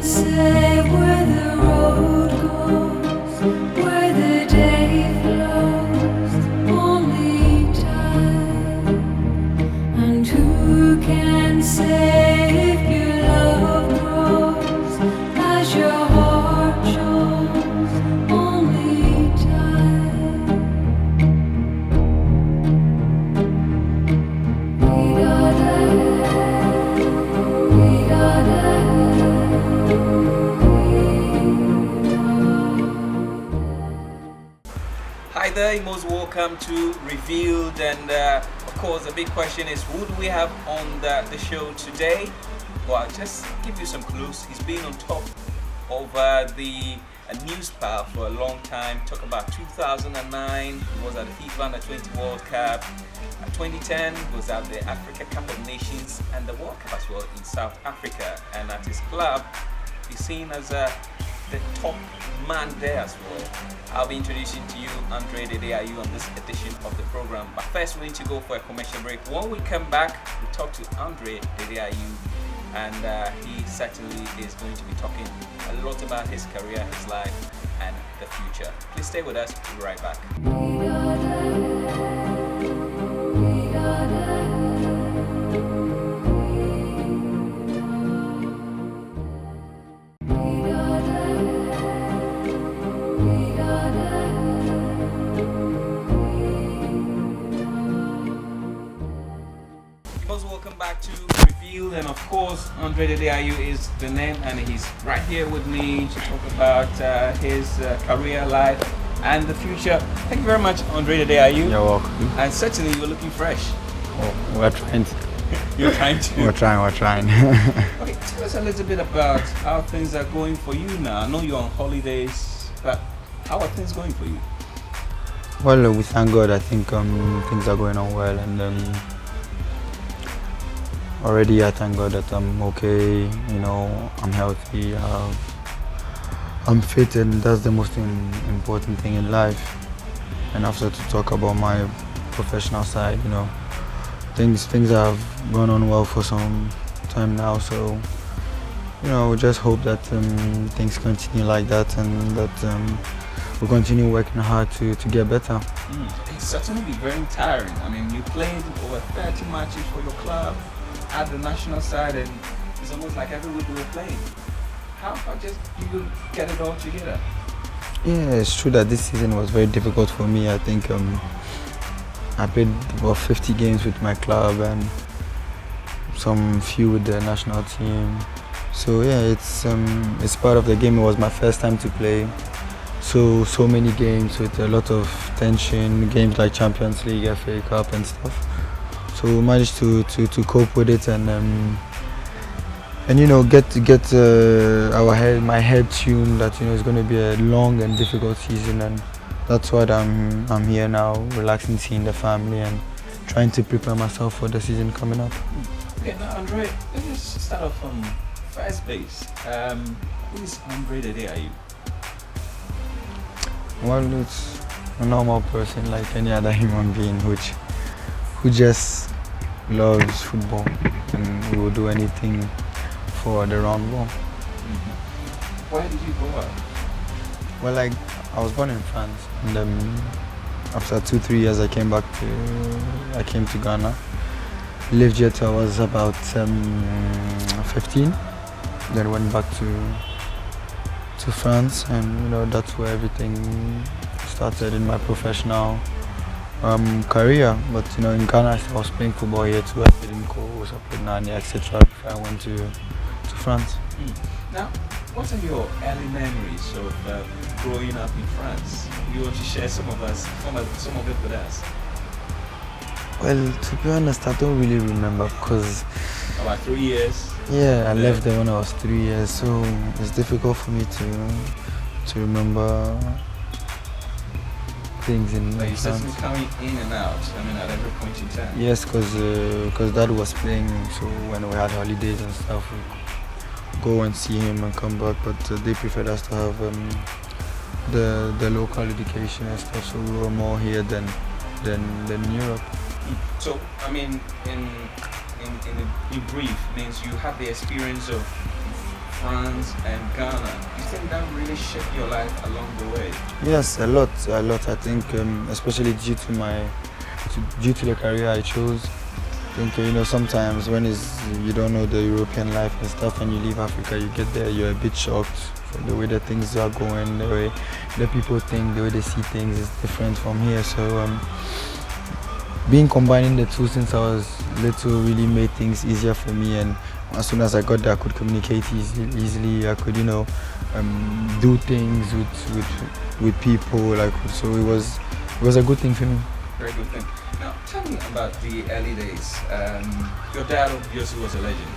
say where the road goes, where the day flows, only time. And who can say if your love grows as your heart shows, only time. Hi there, you're most welcome to Revealed, and of course the big question is, who do we have on the show today? Well, I'll just give you some clues. He's been on top of the news pile for a long time. Talk about 2009, he was at the FIFA Under-20 World Cup. 2010 was at the Africa Cup of Nations and the World Cup as well in South Africa. And at his club, he's seen as the top man there as well. I'll be introducing to you Andre Dede Ayew on this edition of the program. But first, we need to go for a commercial break. When we come back, we talk to Andre Dede Ayew, and he certainly is going to be talking a lot about his career, his life, and the future. Please stay with us. We'll be right back. Welcome back to Revealed, and of course Andre Dede Ayew is the name, and he's right here with me to talk about his career, life, and the future. Thank you very much, Andre Dede Ayew. You're welcome. And certainly you're looking fresh. Oh, we're trying to. You're trying to. We're trying. Okay, tell us a little bit about how things are going for you now. I know you're on holidays, but how are things going for you? Well, we thank God. I think things are going on well, and already I thank God that I'm okay. You know, I'm healthy. I'm fit, and that's the most important thing in life. And after to talk about my professional side, you know, things have gone on well for some time now. So, you know, we just hope that things continue like that, and that we'll continue working hard to get better. It's certainly be very tiring. I mean, you played over 30 matches for your club at the national side, and it's almost like every week we were playing. How just you get it all together? Yeah, it's true that this season was very difficult for me. I think I played about 50 games with my club and some few with the national team. So yeah, it's part of the game. It was my first time to play. So many games with a lot of tension, games like Champions League, FA Cup and stuff. So we managed to cope with it, and you know, get my head tuned that, you know, it's going to be a long and difficult season, and that's what I'm here now, relaxing, seeing the family, and trying to prepare myself for the season coming up. Okay, now Andre, let's start off from first base. Who is Andre Dede Ayew? Well, it's a normal person like any other human being, who just loves football and will do anything for the round ball. Where did you grow up? Well, I was born in France, and after 2-3 years I came to Ghana. Lived here till I was about 15. Then went back to France, and you know, that's where everything started in my professional career. But you know, in Ghana I was playing football here too. I played in Kwaw, I played Nani, etc. before I went to France. Now, what are your early memories of growing up in France? You want to share some of it with us? Well, to be honest, I don't really remember, because about 3 years. Yeah, I left there when I was 3 years, so it's difficult for me to remember things in But you France. certainly coming in and out, I mean, at every point in time. Yes, because Dad was playing, so when we had holidays and stuff, we go and see him and come back. But they preferred us to have the local education and stuff, so we were more here than Europe. So, I mean, in brief, means you have the experience of France, and Ghana. You think that really shaped your life along the way? Yes, a lot. I think, especially due to the career I chose. I think sometimes when you don't know the European life and stuff, and you leave Africa, you get there, you're a bit shocked from the way that things are going, the way the people think, the way they see things is different from here. So being combining the two since I was little really made things easier for me, and as soon as I got there I could communicate easily. I could do things with people, so it was a good thing for me. Very good thing. Now, tell me about the early days. Your dad obviously was a legend,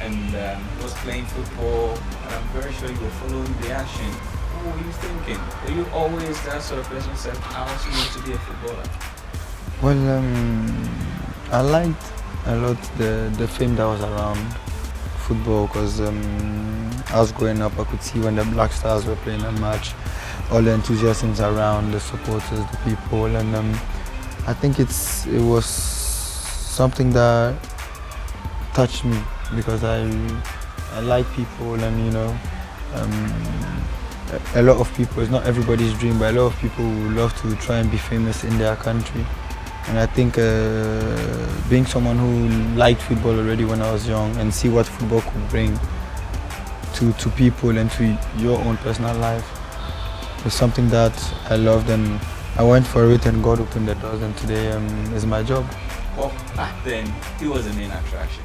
and he was playing football, and I'm very sure you were following the action. What were you thinking? Were you always that sort of person who said, I also want to be a footballer? Well, I liked a lot the fame that was around football, because I was growing up, I could see when the Black Stars were playing a match, all the enthusiasms around, the supporters, the people, and I think it was something that touched me, because I like people, and a lot of people, it's not everybody's dream, but a lot of people would love to try and be famous in their country. And I think being someone who liked football already when I was young, and see what football could bring to people and to your own personal life, was something that I loved, and I went for it, and God opened the doors, and today is my job. Well, back then, he was the main attraction.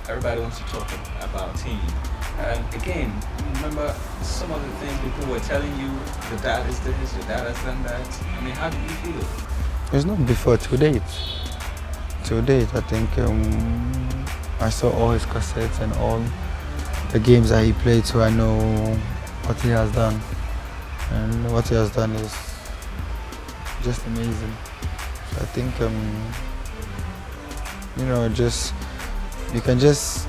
Everybody wants to talk about him. Again, remember some of the things people were telling you, the dad is this, your dad has done that. I mean, how did you feel? It's not before, to date. To date, I think I saw all his cassettes and all the games that he played, so I know what he has done. And what he has done is just amazing. So I think, you can just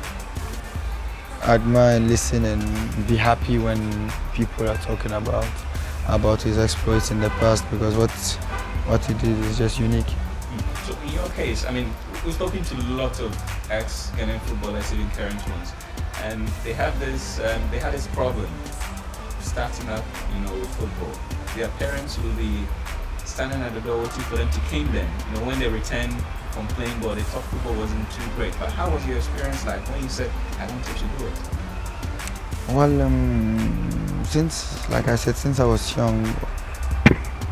admire and listen and be happy when people are talking about his exploits in the past, because what he did is just unique. So in your case, I mean, we've spoken to lots of ex-Ghanaian footballers, even current ones, and they had this problem starting up, with football. Their parents will be standing at the door waiting for them to cane them. When they return from playing ball, they thought football wasn't too great. But how was your experience like when you said, I wanted to do it? Well, since I was young,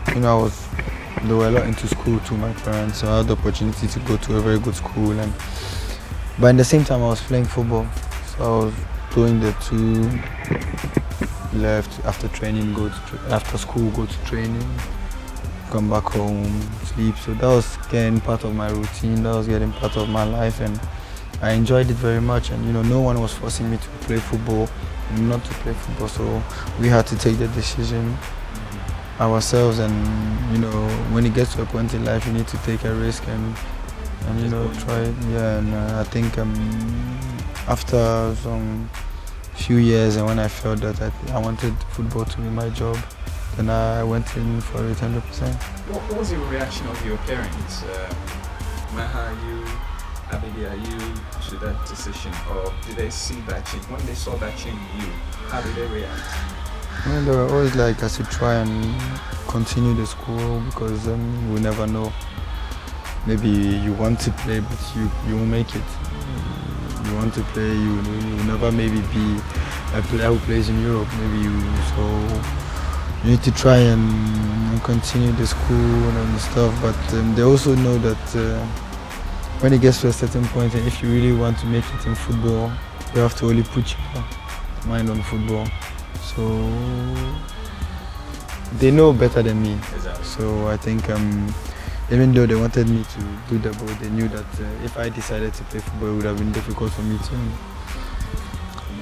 they were a lot into school too, my parents, so I had the opportunity to go to a very good school, but at the same time I was playing football, so I was doing the two, left after training, after school, go to training, come back home, sleep. So that was getting part of my routine, that was getting part of my life, and I enjoyed it very much. And no one was forcing me to play football, not to play football, so we had to take the decision ourselves. And when it gets to a point in life, you need to take a risk and try it. Yeah, and I think after some few years, and when I felt that I wanted football to be my job, then I went in for it 100%. What was the reaction of your parents, Maha, you, Abidi Ayew, to that decision, or did they see that change? When they saw that change in you, how did they react? Well, they were always like, I should try and continue the school, because we never know. Maybe you want to play, but you won't make it. You want to play, you will never maybe be a player who plays in Europe. So you need to try and continue the school and stuff. But they also know that when it gets to a certain point, and if you really want to make it in football, you have to only put your mind on football. So they know better than me. Exactly. So I think even though they wanted me to do the boat, they knew that if I decided to play football, it would have been difficult for me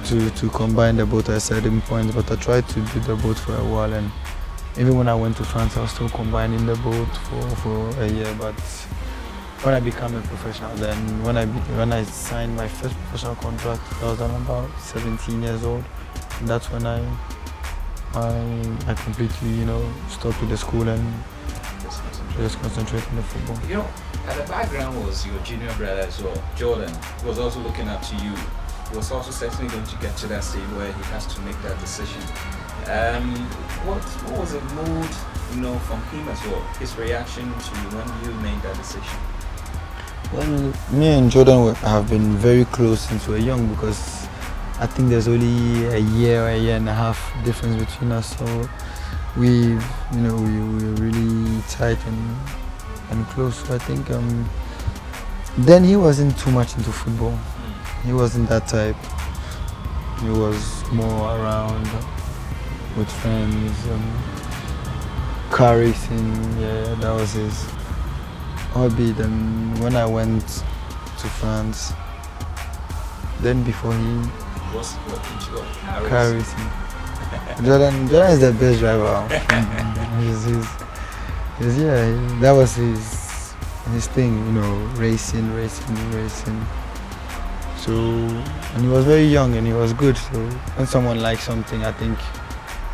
to combine the both at a certain point. But I tried to do the both for a while, and even when I went to France, I was still combining the both for a year. But when I became a professional, then when I signed my first professional contract, I was about 17 years old. And that's when I completely, stopped with the school and just concentrate on the football. At the background was your junior brother as well, Jordan, who was also looking up to you. was also certainly going to get to that stage where he has to make that decision. What was the mood, from him as well? His reaction to when you made that decision? Well, me and Jordan have been very close since we were young, because I think there's only a year and a half difference between us. So we were really tight and close. So I think then he wasn't too much into football. He wasn't that type. He was more around with friends, car racing. Yeah, that was his hobby. Then when I went to France, then before he Was what into car racing. Jordan is the best driver. That was his thing, racing. So, and he was very young and he was good. So when someone likes something, I think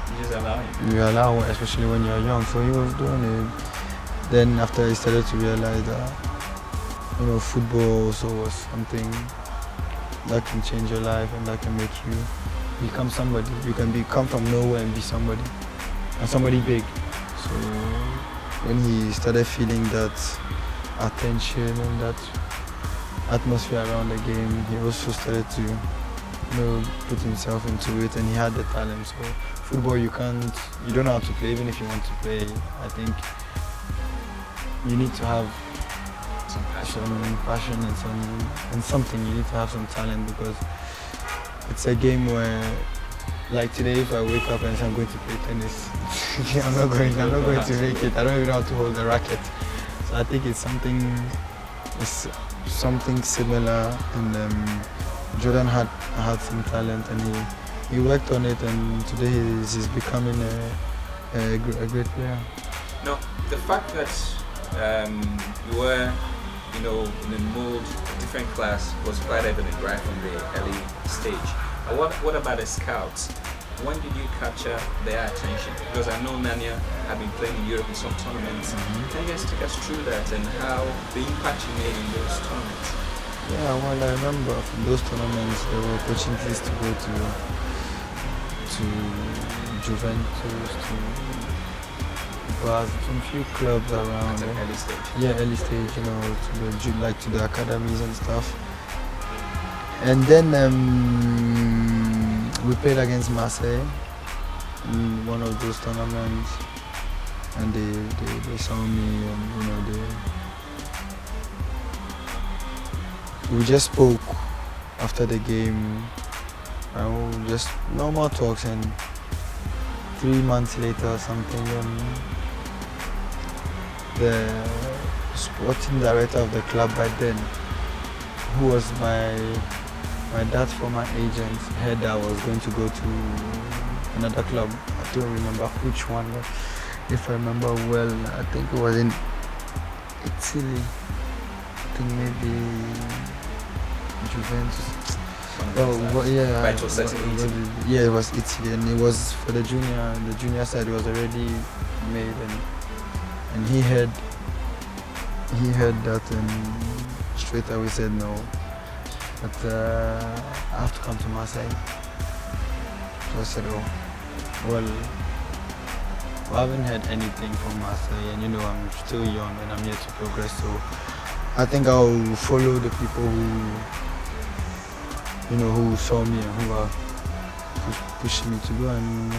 You just allow him. you allow, especially when you're young. So he was doing it. Then after he started to realize that, football also was something that can change your life and that can make you become somebody. You can come from nowhere and be somebody, and somebody big. So when he started feeling that attention and that atmosphere around the game, he also started to put himself into it, and he had the talent. So football, you don't know how to play. Even if you want to play, I think you need to have some passion and something. You need to have some talent, because it's a game where, like today, if I wake up and say I'm going to play tennis, I'm not going to make it. I don't even know how to hold the racket. So I think it's something similar, and Jordan had some talent, and he worked on it, and today he's becoming a great player. No, the fact that you were, in a mood, different class, was quite evident right from the early stage. What about the scouts? When did you capture their attention? Because I know Nanya had been playing in Europe in some tournaments. Can you guys take us through that and how the impact you made in those tournaments? Yeah, well, I remember from those tournaments there were opportunities to go to Juventus, to some few clubs around. At an early stage. Yeah, early stage, to the academies and stuff. And then we played against Marseille in one of those tournaments, and they saw me, and we just spoke after the game, and just normal talks, and 3 months later or something, the sporting director of the club by then, who was my dad's former agent, heard that I was going to go to another club. I don't remember which one, but if I remember well, I think it was in Italy. I think maybe Juventus. Yeah, it was Italy, and it was for the junior side. It was already made, and he heard that, and straight away said no. But I have to come to Marseille. So I said, well, I haven't heard anything from Marseille, and I'm still young and I'm here to progress. So I think I'll follow the people who saw me and who are pushing me to go. And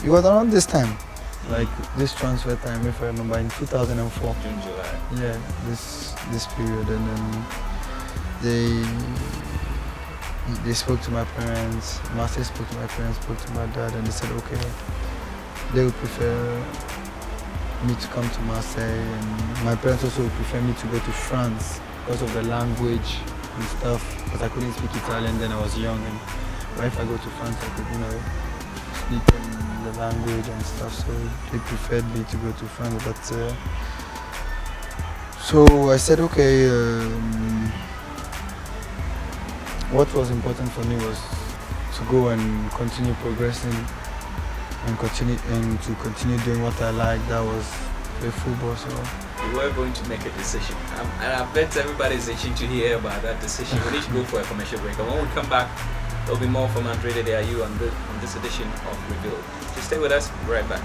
it was around this time, like this transfer time, if I remember, in 2004. June, July. Yeah, this period, and then they spoke to my parents. Marseille spoke to my parents, spoke to my dad, and they said okay, they would prefer me to come to Marseille, and my parents also would prefer me to go to France because of the language and stuff, because I couldn't speak Italian then, I was young, and if I go to France I could speak the language and stuff, so they preferred me to go to France. But so I said okay, what was important for me was to go and continue progressing and continue doing what I like. That was play football. So you were going to make a decision, and I bet everybody's itching to hear about that decision. We need to go for a commercial break, and when we come back, There'll be more from Andre Dede Ayew on this edition of Revealed. Just stay with us, we're right back.